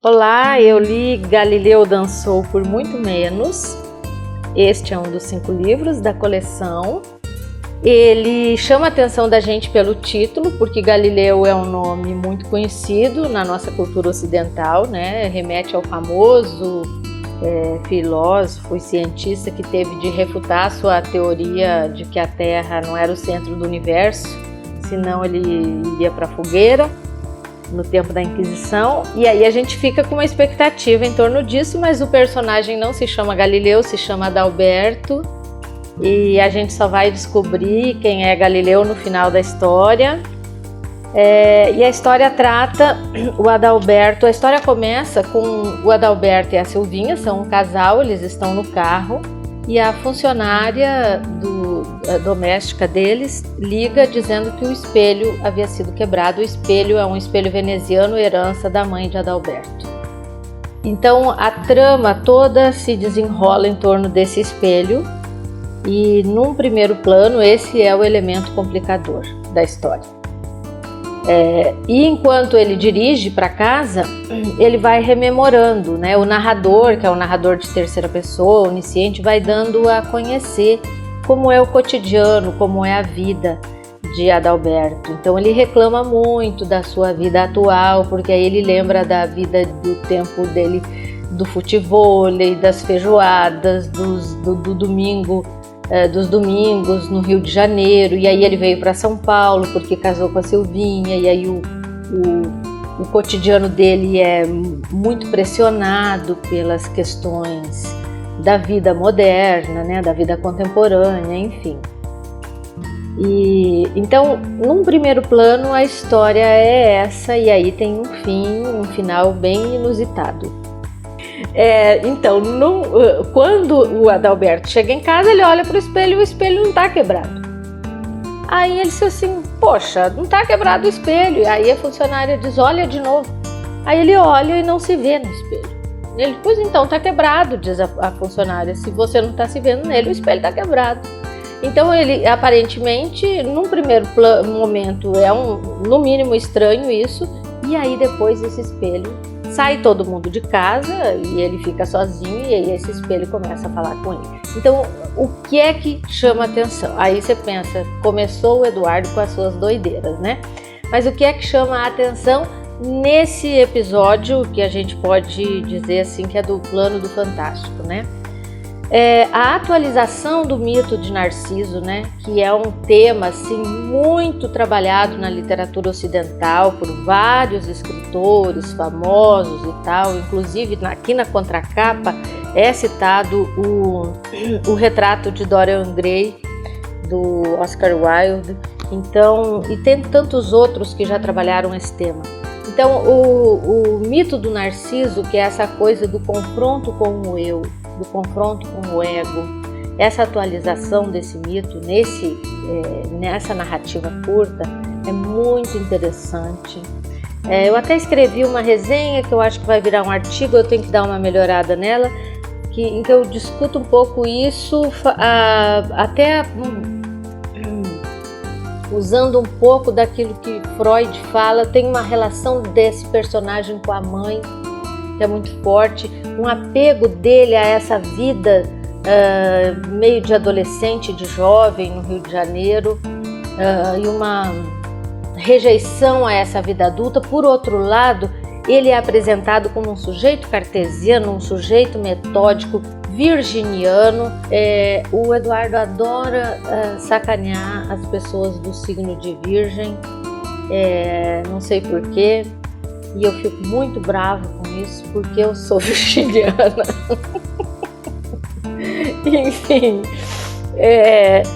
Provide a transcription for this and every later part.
Olá, eu li Galileu Dançou por Muito Menos. Este é um dos 5 livros da coleção. Ele chama a atenção da gente pelo título, porque Galileu é um nome muito conhecido na nossa cultura ocidental, né? Remete ao famoso filósofo e cientista que teve de refutar sua teoria de que a Terra não era o centro do universo, senão ele iria para a fogueira no tempo da Inquisição. E aí a gente fica com uma expectativa em torno disso, mas o personagem não se chama Galileu, se chama Adalberto, e a gente só vai descobrir quem é Galileu no final da história. E a história trata o Adalberto. A história começa com o Adalberto e a Silvinha, são um casal, eles estão no carro e a funcionária doméstica deles liga dizendo que o espelho havia sido quebrado. O espelho é um espelho veneziano, herança da mãe de Adalberto. Então a trama toda se desenrola em torno desse espelho e num primeiro plano esse é o elemento complicador da história. E enquanto ele dirige para casa, ele vai rememorando, né? O narrador, que é um narrador de terceira pessoa, onisciente, vai dando a conhecer como é o cotidiano, como é a vida de Adalberto. Então ele reclama muito da sua vida atual, porque aí ele lembra da vida do tempo dele, do futevôlei, das feijoadas, do domingo, dos domingos no Rio de Janeiro, e aí ele veio para São Paulo porque casou com a Silvinha, e aí o cotidiano dele é muito pressionado pelas questões da vida moderna, né, da vida contemporânea, enfim. E então, num primeiro plano, a história é essa, e aí tem um final bem inusitado. Então, quando o Adalberto chega em casa, ele olha para o espelho e o espelho não está quebrado. Aí ele diz assim, poxa, não está quebrado o espelho. E aí a funcionária diz, olha de novo. Aí ele olha e não se vê no espelho. Ele, pois então, está quebrado, diz a funcionária. Se você não está se vendo nele, o espelho está quebrado. Então ele, aparentemente, num primeiro momento, no mínimo estranho isso. E aí depois esse espelho sai todo mundo de casa e ele fica sozinho, e aí esse espelho começa a falar com ele. Então, o que é que chama atenção? Aí você pensa, começou o Eduardo com as suas doideiras, né? Mas o que é que chama a atenção nesse episódio, que a gente pode dizer assim que é do plano do fantástico, né? A atualização do mito de Narciso, né, que é um tema assim muito trabalhado na literatura ocidental por vários escritores famosos e tal, inclusive aqui na contracapa é citado o retrato de Dorian Gray do Oscar Wilde. Então, e tem tantos outros que já trabalharam esse tema. Então, o mito do Narciso, que é essa coisa do confronto com o eu, do confronto com o ego, essa atualização desse mito nessa narrativa curta é muito interessante. Eu até escrevi uma resenha que eu acho que vai virar um artigo, eu tenho que dar uma melhorada nela, em que eu discuto um pouco isso, até usando um pouco daquilo que Freud fala. Tem uma relação desse personagem com a mãe que é muito forte, um apego dele a essa vida meio de adolescente, de jovem no Rio de Janeiro, e uma rejeição a essa vida adulta. Por outro lado, ele é apresentado como um sujeito cartesiano, um sujeito metódico, virginiano. O Eduardo adora sacanear as pessoas do signo de Virgem, não sei porquê, e eu fico muito brava com isso, porque eu sou virginiana. Enfim,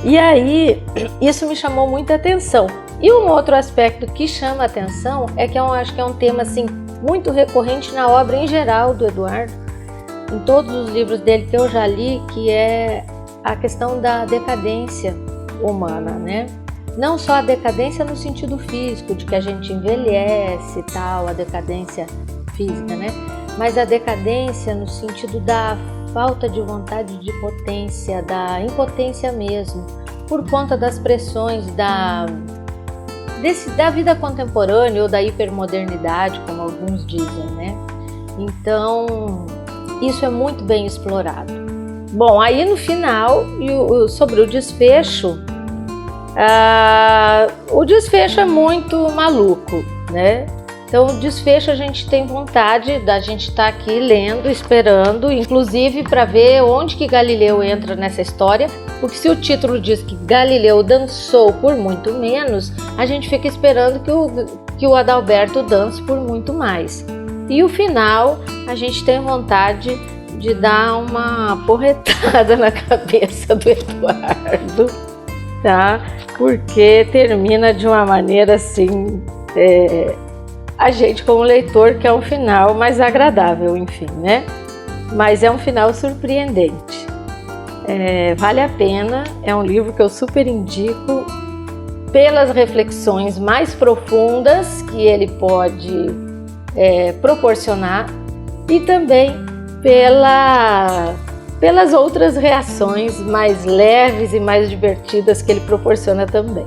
e aí isso me chamou muita atenção. E um outro aspecto que chama atenção é que eu acho que é um tema assim, muito recorrente na obra em geral do Eduardo, em todos os livros dele que eu já li, que é a questão da decadência humana, né? Não só a decadência no sentido físico, de que a gente envelhece e tal, a decadência física, né? Mas a decadência no sentido da falta de vontade de potência, da impotência mesmo, por conta das pressões da vida contemporânea ou da hipermodernidade, como alguns dizem, né? Então, isso é muito bem explorado. Bom, aí no final, sobre o desfecho é muito maluco, né? Então, o desfecho a gente tem vontade da gente estar aqui lendo, esperando, inclusive para ver onde que Galileu entra nessa história, porque se o título diz que Galileu dançou por muito menos, a gente fica esperando que o Adalberto dance por muito mais. E o final, a gente tem vontade de dar uma porretada na cabeça do Eduardo, tá? Porque termina de uma maneira assim, a gente como leitor quer um final mais agradável, enfim, né? Mas é um final surpreendente. Vale a pena, é um livro que eu super indico pelas reflexões mais profundas que ele pode proporcionar e também pelas outras reações mais leves e mais divertidas que ele proporciona também.